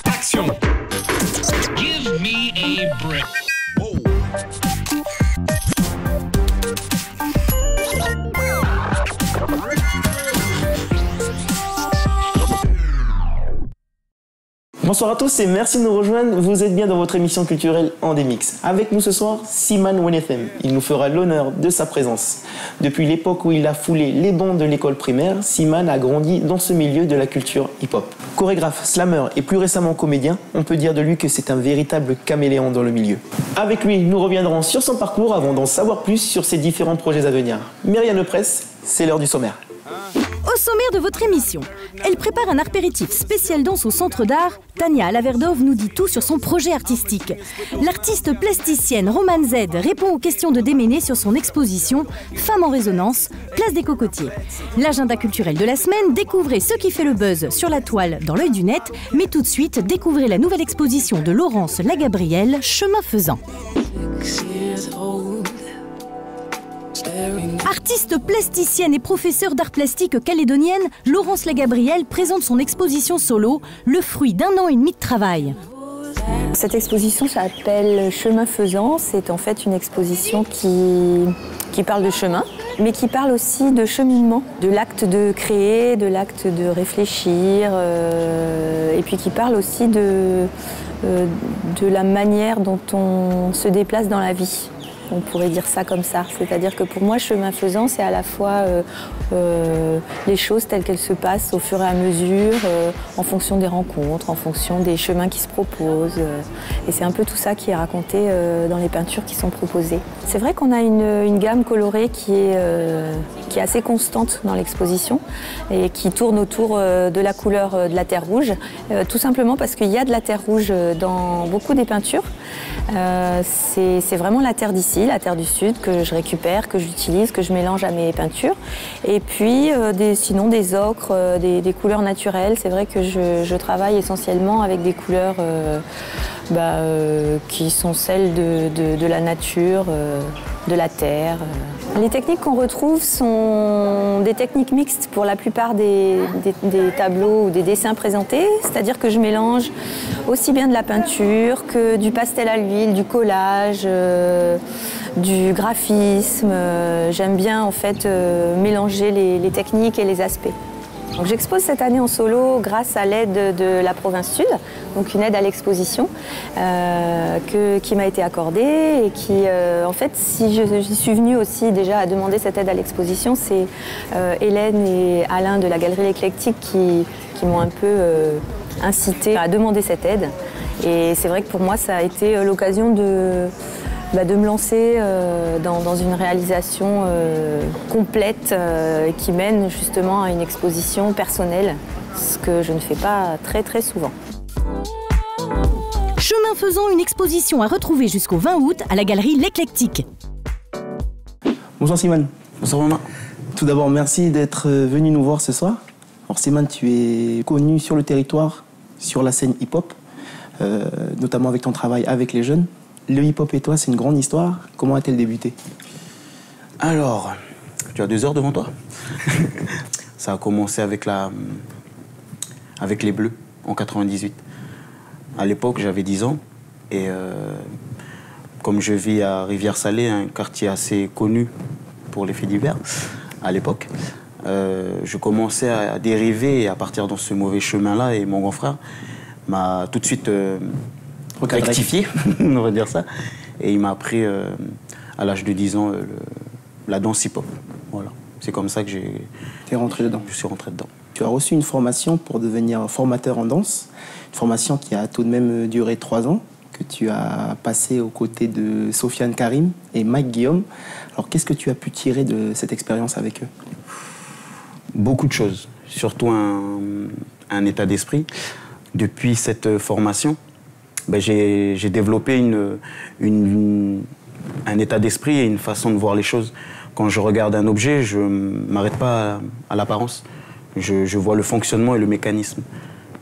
Action. Give me a break. Bonsoir à tous et merci de nous rejoindre. Vous êtes bien dans votre émission culturelle Andemix. Avec nous ce soir, Siman Wenethem. Il nous fera l'honneur de sa présence. Depuis l'époque où il a foulé les bancs de l'école primaire, Siman a grandi dans ce milieu de la culture hip-hop. Chorégraphe, slammer et plus récemment comédien, on peut dire de lui que c'est un véritable caméléon dans le milieu. Avec lui, nous reviendrons sur son parcours avant d'en savoir plus sur ses différents projets à venir. Myriam Lepresse, c'est l'heure du sommaire. Au sommaire de votre émission, elle prépare un apéritif spécial danse au Centre d'Art. Tania Alaverdov nous dit tout sur son projet artistique. L'artiste plasticienne Romane Z répond aux questions de Déménée sur son exposition Femmes en résonance, place des Cocotiers. L'agenda culturel de la semaine, découvrez ce qui fait le buzz sur la toile dans l'œil du net, mais tout de suite, découvrez la nouvelle exposition de Laurence Lagabrielle, Chemin faisant. Artiste plasticienne et professeure d'art plastique calédonienne, Laurence Lagabrielle présente son exposition solo, le fruit d'1 an et demi de travail. Cette exposition s'appelle Chemin faisant. C'est en fait une exposition qui parle de chemin, mais qui parle aussi de cheminement, de l'acte de créer, de l'acte de réfléchir, et puis qui parle aussi de la manière dont on se déplace dans la vie. On pourrait dire ça comme ça. C'est-à-dire que pour moi, chemin faisant, c'est à la fois les choses telles qu'elles se passent au fur et à mesure, en fonction des rencontres, en fonction des chemins qui se proposent. Et c'est un peu tout ça qui est raconté dans les peintures qui sont proposées. C'est vrai qu'on a une gamme colorée qui est assez constante dans l'exposition et qui tourne autour de la couleur de la terre rouge, tout simplement parce qu'il y a de la terre rouge dans beaucoup des peintures. C'est vraiment la terre d'ici, la terre du sud que je récupère, que j'utilise, que je mélange à mes peintures. Et puis sinon des ocres, des couleurs naturelles. C'est vrai que je travaille essentiellement avec des couleurs qui sont celles de la nature, de la terre. Les techniques qu'on retrouve sont des techniques mixtes pour la plupart des tableaux ou des dessins présentés, c'est-à-dire que je mélange aussi bien de la peinture que du pastel à l'huile, du collage, du graphisme. J'aime bien en fait mélanger les techniques et les aspects. J'expose cette année en solo grâce à l'aide de la province Sud, donc une aide à l'exposition qui m'a été accordée et qui, en fait, si j'y suis venue aussi déjà à demander cette aide à l'exposition, c'est Hélène et Alain de la Galerie L'Éclectique qui m'ont un peu incité à demander cette aide. Et c'est vrai que pour moi, ça a été l'occasion de me lancer dans une réalisation complète qui mène justement à une exposition personnelle, ce que je ne fais pas très très souvent. Chemin faisant, une exposition à retrouver jusqu'au 20 août à la Galerie L'Éclectique. Bonsoir Siman. Bonsoir Romain. Tout d'abord, merci d'être venu nous voir ce soir. Alors Siman, tu es connu sur le territoire, sur la scène hip-hop, notamment avec ton travail avec les jeunes. Le hip-hop et toi, c'est une grande histoire. Comment a-t-elle débuté? Alors, tu as 2 heures devant toi. Ça a commencé avec les Bleus, en 98. À l'époque, j'avais 10 ans. Et comme je vis à Rivière-Salée, un quartier assez connu pour les faits divers, à l'époque, je commençais à dériver et à partir dans ce mauvais chemin-là. Et mon grand frère m'a tout de suite rectifié, on va dire ça. Et il m'a appris à l'âge de 10 ans la danse hip-hop. Voilà. C'est comme ça que je suis rentré dedans. Tu as reçu une formation pour devenir formateur en danse, une formation qui a tout de même duré 3 ans, que tu as passé aux côtés de Sofiane Karim et Mike Guillaume. Alors qu'est-ce que tu as pu tirer de cette expérience avec eux? Beaucoup de choses, surtout un état d'esprit. Depuis cette formation, j'ai développé un état d'esprit et une façon de voir les choses. Quand je regarde un objet, je ne m'arrête pas à l'apparence. Je vois le fonctionnement et le mécanisme.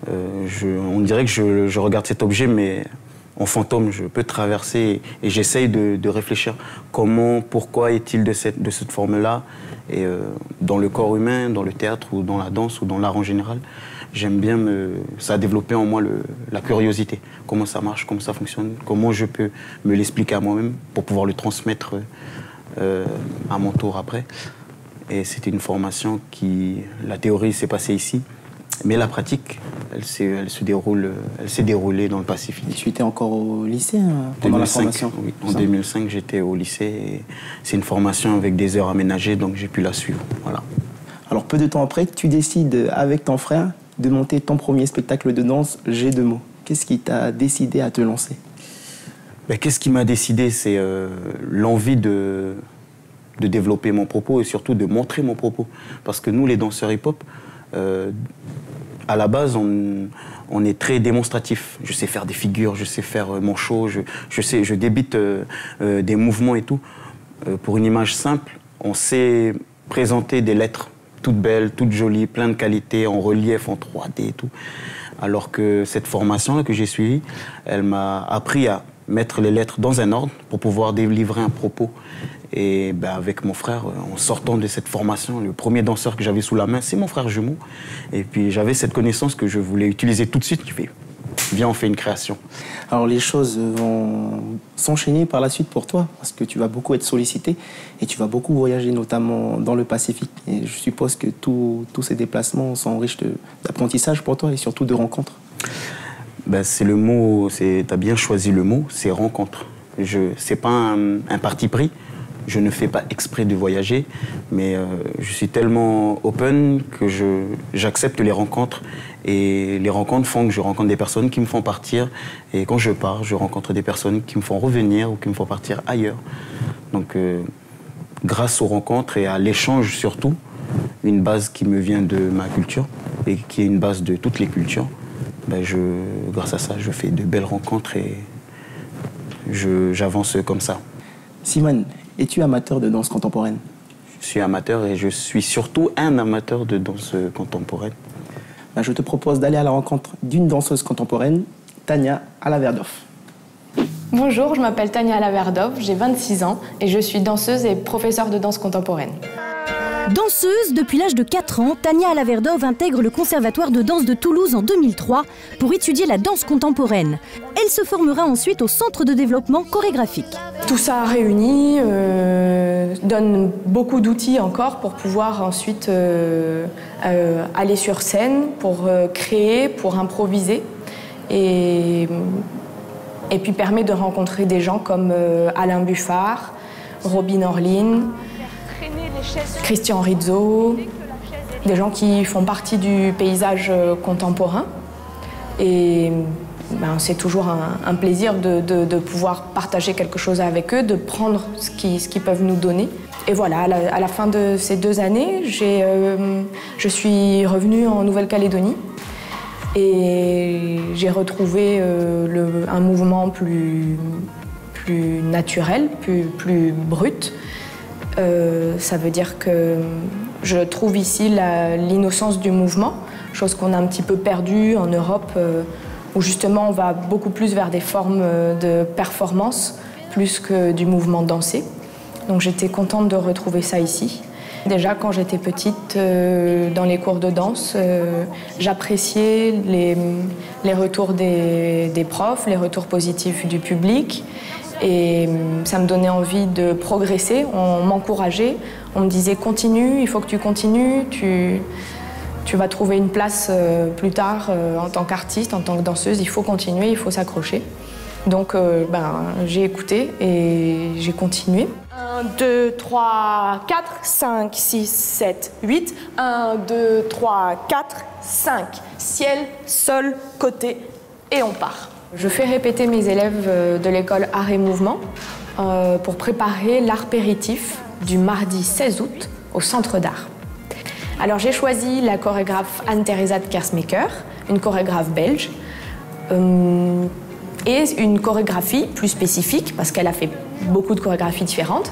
On dirait que je regarde cet objet, mais en fantôme, je peux traverser et j'essaye de réfléchir comment, pourquoi est-il de cette forme-là. Et dans le corps humain, dans le théâtre ou dans la danse ou dans l'art en général, j'aime bien ça a développé en moi la curiosité. Comment ça marche, comment ça fonctionne, comment je peux me l'expliquer à moi-même pour pouvoir le transmettre à mon tour après. Et c'était une formation la théorie s'est passée ici, mais la pratique, elle s'est déroulée dans le Pacifique. Tu étais encore au lycée pendant 2005, la formation? Oui, en 2005, j'étais au lycée. C'est une formation avec des heures aménagées, donc j'ai pu la suivre. Voilà. Alors, peu de temps après, tu décides, avec ton frère, de monter ton premier spectacle de danse, J'ai deux mots. Qu'est-ce qui t'a décidé à te lancer? Qu'est-ce qui m'a décidé? C'est l'envie de développer mon propos et surtout de montrer mon propos. Parce que nous, les danseurs hip-hop, à la base, on est très démonstratif. Je sais faire des figures, je sais faire mon show, je débite des mouvements et tout. Pour une image simple, on sait présenter des lettres toutes belles, toutes jolies, plein de qualités, en relief, en 3D et tout. Alors que cette formation-là que j'ai suivie, elle m'a appris à mettre les lettres dans un ordre pour pouvoir délivrer un propos. Et avec mon frère, en sortant de cette formation, le premier danseur que j'avais sous la main, c'est mon frère jumeau. Et puis j'avais cette connaissance que je voulais utiliser tout de suite. Je fais, viens, on fait une création. Alors les choses vont s'enchaîner par la suite pour toi, parce que tu vas beaucoup être sollicité et tu vas beaucoup voyager, notamment dans le Pacifique. Et je suppose que tous ces déplacements sont riches d'apprentissage pour toi et surtout de rencontres. C'est le mot, tu as bien choisi le mot, c'est rencontre. C'est pas un parti pris. Je ne fais pas exprès de voyager, mais je suis tellement open que j'accepte les rencontres. Et les rencontres font que je rencontre des personnes qui me font partir. Et quand je pars, je rencontre des personnes qui me font revenir ou qui me font partir ailleurs. Donc, grâce aux rencontres et à l'échange surtout, une base qui me vient de ma culture et qui est une base de toutes les cultures, grâce à ça, je fais de belles rencontres et j'avance comme ça. Simone, es-tu amateur de danse contemporaine? Je suis amateur et je suis surtout un amateur de danse contemporaine. Je te propose d'aller à la rencontre d'une danseuse contemporaine, Tania Alaverdov. Bonjour, je m'appelle Tania Alaverdov, j'ai 26 ans et je suis danseuse et professeure de danse contemporaine. Danseuse, depuis l'âge de 4 ans, Tania Alaverdov intègre le Conservatoire de danse de Toulouse en 2003 pour étudier la danse contemporaine. Elle se formera ensuite au Centre de développement chorégraphique. Tout ça réuni donne beaucoup d'outils encore pour pouvoir ensuite aller sur scène, pour créer, pour improviser. Et puis permet de rencontrer des gens comme Alain Buffard, Robin Orlin, Christian Rizzo, des gens qui font partie du paysage contemporain. Et c'est toujours un plaisir de pouvoir partager quelque chose avec eux, de prendre ce qu'ils peuvent nous donner. Et voilà, à la fin de ces 2 années, je suis revenue en Nouvelle-Calédonie et j'ai retrouvé un mouvement plus naturel, plus brut. Ça veut dire que je trouve ici l'innocence du mouvement, chose qu'on a un petit peu perdue en Europe, où justement on va beaucoup plus vers des formes de performance, plus que du mouvement dansé. Donc j'étais contente de retrouver ça ici. Déjà quand j'étais petite, dans les cours de danse, j'appréciais les retours des profs, les retours positifs du public. Et ça me donnait envie de progresser, on m'encourageait, on me disait continue, il faut que tu continues, tu vas trouver une place plus tard en tant qu'artiste, en tant que danseuse, il faut continuer, il faut s'accrocher. Donc j'ai écouté et j'ai continué. 1, 2, 3, 4, 5, 6, 7, 8. 1, 2, 3, 4, 5. Ciel, sol, côté et on part. Je fais répéter mes élèves de l'école Art et Mouvement pour préparer l'apéritif du mardi 16 août au Centre d'Art. Alors j'ai choisi la chorégraphe Anne-Theresa de Kersmaker, une chorégraphe belge, et une chorégraphie plus spécifique parce qu'elle a fait beaucoup de chorégraphies différentes.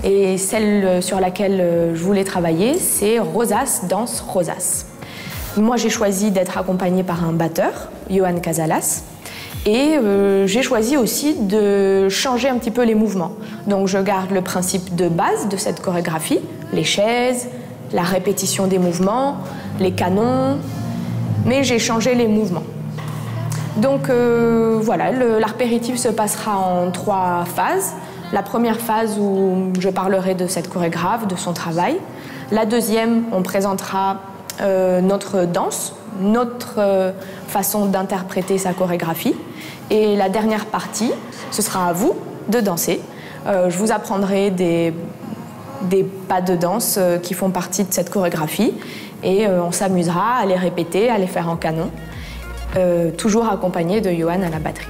Et celle sur laquelle je voulais travailler, c'est Rosas Danse Rosas. Moi j'ai choisi d'être accompagnée par un batteur, Johan Casalas. Et j'ai choisi aussi de changer un petit peu les mouvements. Donc je garde le principe de base de cette chorégraphie, les chaises, la répétition des mouvements, les canons, mais j'ai changé les mouvements. Donc voilà, l'apéritif se passera en 3 phases. La première phase où je parlerai de cette chorégraphe, de son travail. La deuxième, on présentera notre danse, notre façon d'interpréter sa chorégraphie. Et la dernière partie, ce sera à vous de danser. Je vous apprendrai des pas de danse qui font partie de cette chorégraphie et on s'amusera à les répéter, à les faire en canon, toujours accompagné de Johan à la batterie.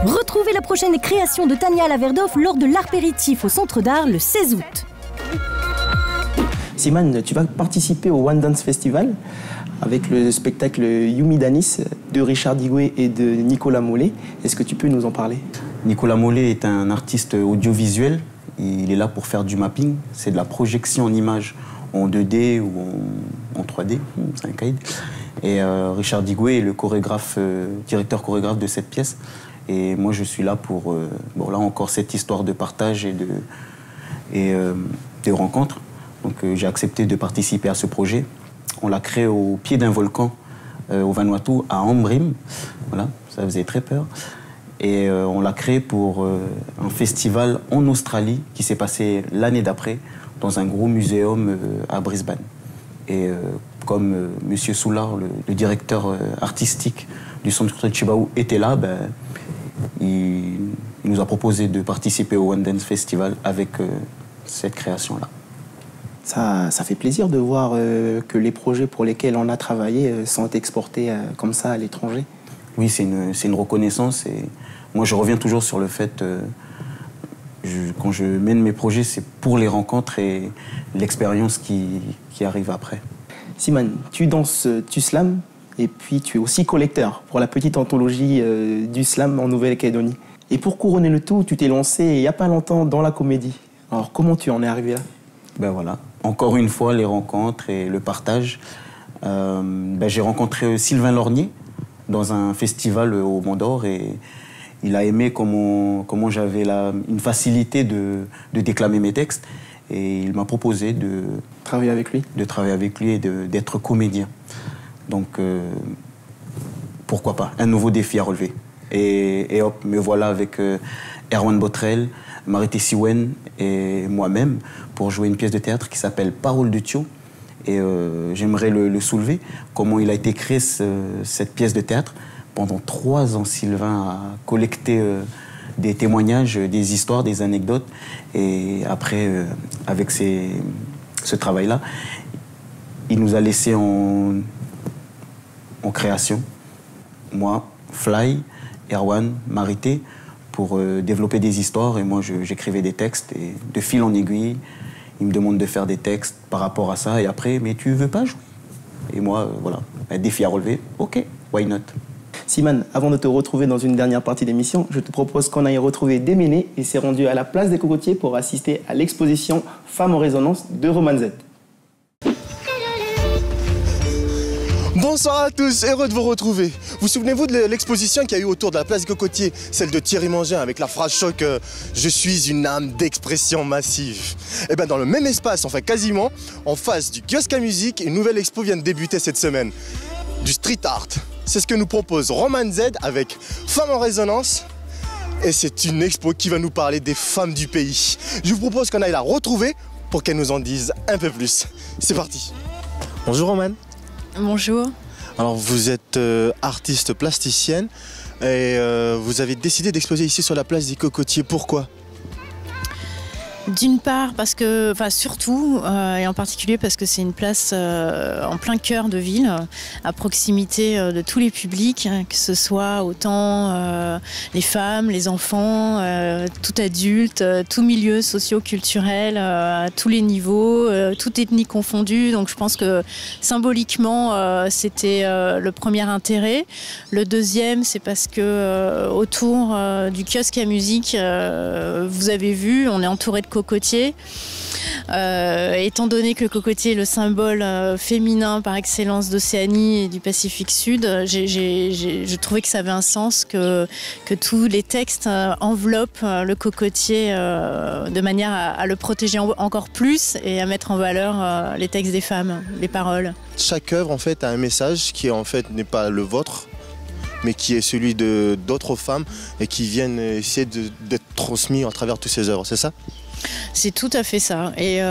Retrouvez la prochaine création de Tania Laverdov lors de l'Arpéritif au Centre d'Art le 16 août. Simane, tu vas participer au One Dance Festival avec le spectacle Yumi Danis de Richard Digoué et de Nicolas Mollet. Est-ce que tu peux nous en parler? Nicolas Mollet est un artiste audiovisuel. Il est là pour faire du mapping. C'est de la projection en images en 2D ou en 3D. C'est un caïd. Et Richard Digoué est le chorégraphe, directeur chorégraphe de cette pièce. Et moi, je suis là pour, bon, là encore, cette histoire de partage et de rencontres. Donc, j'ai accepté de participer à ce projet. On l'a créé au pied d'un volcan au Vanuatu, à Ambrim. Voilà, ça faisait très peur. Et on l'a créé pour un festival en Australie qui s'est passé l'année d'après dans un gros muséum à Brisbane. Et comme M. Soulard, le directeur artistique du Centre culturel Tshibahou, était là, ben, il nous a proposé de participer au One Dance Festival avec cette création-là. Ça fait plaisir de voir que les projets pour lesquels on a travaillé sont exportés comme ça à l'étranger. Oui, c'est une reconnaissance. Et moi, je reviens toujours sur le fait, quand je mène mes projets, c'est pour les rencontres et l'expérience qui arrive après. Simane, tu danses, tu slams, et puis tu es aussi collecteur pour la petite anthologie du slam en Nouvelle-Calédonie. Et pour couronner le tout, tu t'es lancé il n'y a pas longtemps dans la comédie. Alors comment tu en es arrivé là? Ben voilà, encore une fois, les rencontres et le partage. J'ai rencontré Sylvain Lornier dans un festival au Mont d'Or et il a aimé comment j'avais une facilité de déclamer mes textes et il m'a proposé de travailler avec lui. De travailler avec lui et d'être comédien. Donc, pourquoi pas, un nouveau défi à relever. Et hop, me voilà avec Erwan Botrel, Marité Siwen et moi-même pour jouer une pièce de théâtre qui s'appelle Parole de Thio. Et j'aimerais le soulever, comment il a été créé cette pièce de théâtre. Pendant 3 ans, Sylvain a collecté des témoignages, des histoires, des anecdotes. Et après, avec ce travail-là, il nous a laissé en création. Moi, Fly, Erwan, Marité, pour développer des histoires. Et moi, j'écrivais des textes. Et de fil en aiguille, il me demande de faire des textes par rapport à ça. Et après, mais tu veux pas jouer? Et moi, voilà, un défi à relever. OK, why not? Simane, avant de te retrouver dans une dernière partie d'émission, je te propose qu'on aille retrouver Déméné et s'est rendu à la place des Cocotiers pour assister à l'exposition Femmes en résonance de Roman Z. Bonsoir à tous, heureux de vous retrouver. Vous souvenez-vous de l'exposition qu'il y a eu autour de la place des Cocotiers, celle de Thierry Mangin avec la phrase choc « Je suis une âme d'expression massive ». Et bien dans le même espace, enfin quasiment, en face du kiosque à musique, une nouvelle expo vient de débuter cette semaine. Du street art. C'est ce que nous propose Roman Z avec Femmes en résonance. Et c'est une expo qui va nous parler des femmes du pays. Je vous propose qu'on aille la retrouver pour qu'elle nous en dise un peu plus. C'est parti. Bonjour Roman. Bonjour. Alors vous êtes artiste plasticienne et vous avez décidé d'exposer ici sur la place des Cocotiers. Pourquoi ? D'une part parce que, enfin surtout et en particulier parce que c'est une place en plein cœur de ville, à proximité de tous les publics, que ce soit autant les femmes, les enfants, tout adulte, tout milieu socio-culturel, à tous les niveaux, toute ethnie confondue. Donc je pense que symboliquement c'était le premier intérêt. Le deuxième, c'est parce que autour du kiosque à musique, vous avez vu, on est entouré de cocotier. Étant donné que le cocotier est le symbole féminin par excellence d'Océanie et du Pacifique Sud, je trouvais que ça avait un sens que tous les textes enveloppent le cocotier de manière à le protéger encore plus et à mettre en valeur les textes des femmes, les paroles. Chaque œuvre en fait a un message qui en fait n'est pas le vôtre, mais qui est celui d'autres femmes et qui viennent essayer d'être transmis à travers toutes ces œuvres, c'est ça ? C'est tout à fait ça. Et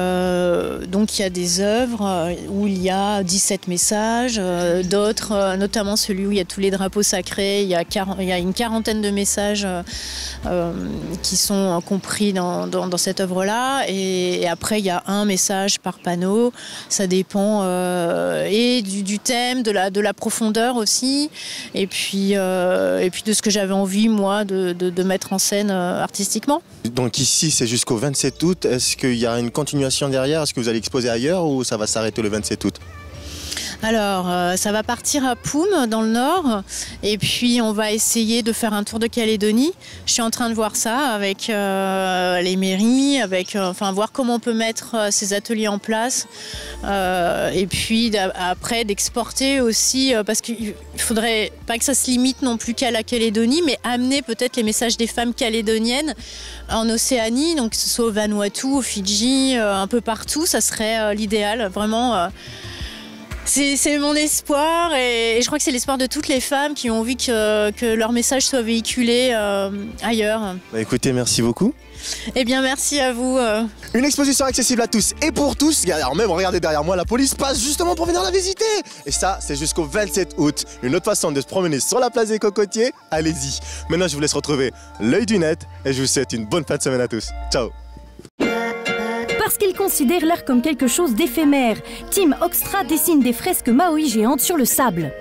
donc il y a des œuvres où il y a 17 messages, d'autres, notamment celui où il y a tous les drapeaux sacrés, il y a une quarantaine de messages qui sont compris dans cette œuvre-là. Et après, il y a un message par panneau. Ça dépend et du thème, de la profondeur aussi, et puis de ce que j'avais envie, moi, de mettre en scène artistiquement. Donc ici, c'est jusqu'au 27 août. Est-ce qu'il y a une continuation derrière? Est-ce que vous allez exposer ailleurs ou ça va s'arrêter le 27 août? Alors, ça va partir à Poum, dans le nord, et puis on va essayer de faire un tour de Calédonie. Je suis en train de voir ça avec les mairies, voir comment on peut mettre ces ateliers en place, et puis après d'exporter aussi, parce qu'il faudrait pas que ça se limite non plus qu'à la Calédonie, mais amener peut-être les messages des femmes calédoniennes en Océanie, donc que ce soit au Vanuatu, au Fidji, un peu partout, ça serait l'idéal, vraiment. C'est mon espoir et je crois que c'est l'espoir de toutes les femmes qui ont envie que leur message soit véhiculé ailleurs. Bah écoutez, merci beaucoup. Eh bien, merci à vous. Une exposition accessible à tous et pour tous. Alors même, regardez derrière moi, la police passe justement pour venir la visiter. Et ça, c'est jusqu'au 27 août. Une autre façon de se promener sur la place des Cocotiers, allez-y. Maintenant, je vous laisse retrouver l'œil du net et je vous souhaite une bonne fin de semaine à tous. Ciao. Parce qu'il considère l'art comme quelque chose d'éphémère, Tim Hoekstra dessine des fresques maoï géantes sur le sable.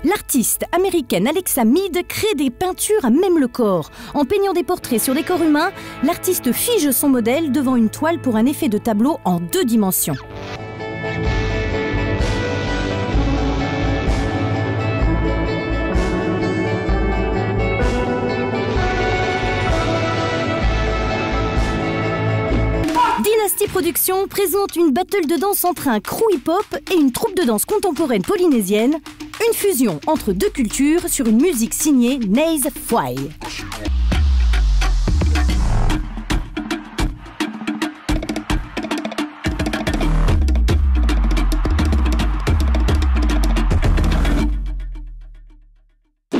L'artiste américaine Alexa Mead crée des peintures à même le corps. En peignant des portraits sur des corps humains, l'artiste fige son modèle devant une toile pour un effet de tableau en 2 dimensions. Dynasty Productions présente une battle de danse entre un crew hip-hop et une troupe de danse contemporaine polynésienne, une fusion entre 2 cultures sur une musique signée Naze Fwai.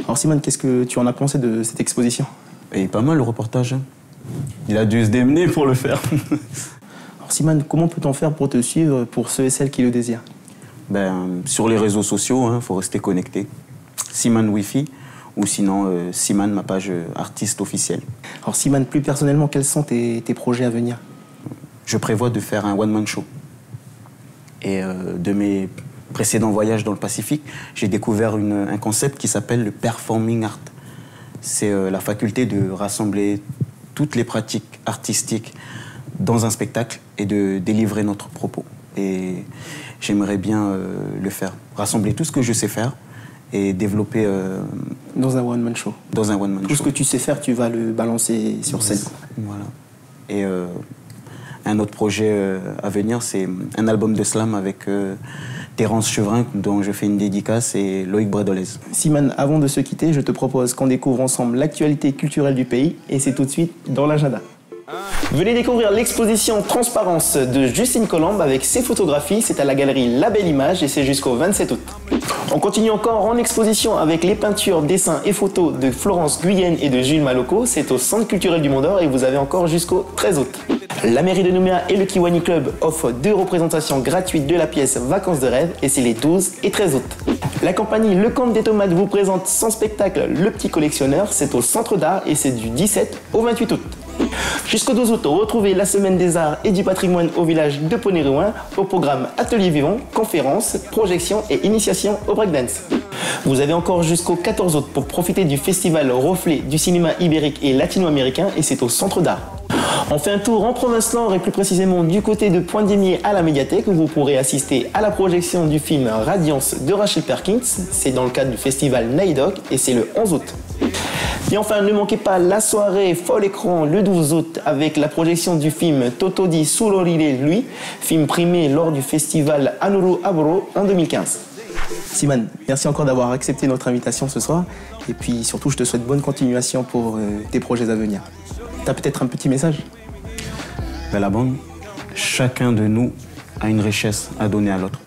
Alors Simone, qu'est-ce que tu en as pensé de cette exposition? Et pas mal le reportage. Il a dû se démener pour le faire. Alors Simone, comment peut-on faire pour te suivre pour ceux et celles qui le désirent? Sur les réseaux sociaux, faut rester connecté. Simone Wi-Fi ou sinon Simone, ma page artiste officielle. Alors Simone, plus personnellement, quels sont tes projets à venir? Je prévois de faire un one-man show. Et de mes précédents voyages dans le Pacifique, j'ai découvert un concept qui s'appelle le performing art. C'est la faculté de rassembler toutes les pratiques artistiques dans un spectacle et de délivrer notre propos. Et j'aimerais bien le faire. Rassembler tout ce que je sais faire et développer... dans un one-man show. Dans un one-man show. Tout ce que tu sais faire, tu vas le balancer sur scène. Voilà. Et un autre projet à venir, c'est un album de slam avec Terence Chevrin, dont je fais une dédicace, et Loïc Bredolez. Simone, avant de se quitter, je te propose qu'on découvre ensemble l'actualité culturelle du pays, et c'est tout de suite dans l'agenda. Venez découvrir l'exposition Transparence de Justine Colombe avec ses photographies. C'est à la galerie La Belle Image et c'est jusqu'au 27 août. On continue encore en exposition avec les peintures, dessins et photos de Florence Guyenne et de Jules Malocco. C'est au Centre culturel du Mont d'Or et vous avez encore jusqu'au 13 août. La mairie de Nouméa et le Kiwani Club offrent 2 représentations gratuites de la pièce Vacances de rêve et c'est les 12 et 13 août. La compagnie Le Comte des Tomates vous présente son spectacle Le Petit Collectionneur. C'est au Centre d'Art et c'est du 17 au 28 août. Jusqu'au 12 août, retrouvez la Semaine des Arts et du Patrimoine au village de Poney-Rouin au programme Atelier Vivant, conférences, projections et initiation au breakdance. Vous avez encore jusqu'au 14 août pour profiter du festival Reflet du cinéma ibérique et latino-américain et c'est au Centre d'Art. On fait un tour en Province-Nord et plus précisément du côté de Pointe-des-Miers à la médiathèque où vous pourrez assister à la projection du film Radiance de Rachel Perkins. C'est dans le cadre du festival Naidoc et c'est le 11 août. Et enfin, ne manquez pas la soirée folle écran le 12 août avec la projection du film Toto di Sulorire lui, film primé lors du festival Anuru Aburo en 2015. Simane, merci encore d'avoir accepté notre invitation ce soir. Et puis surtout, je te souhaite bonne continuation pour tes projets à venir. Tu as peut-être un petit message? La bande, chacun de nous a une richesse à donner à l'autre.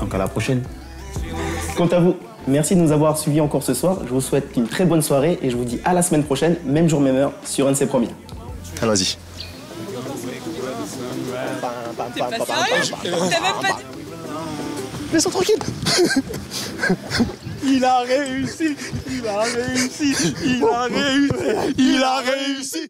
Donc à la prochaine. Quant à vous, merci de nous avoir suivis encore ce soir. Je vous souhaite une très bonne soirée et je vous dis à la semaine prochaine, même jour, même heure, sur un de ses premiers. Allons-y. T'es pas sérieux? T'as même pas dit... Laisse-moi tranquille. Il a réussi, il a réussi, il a réussi, il a réussi.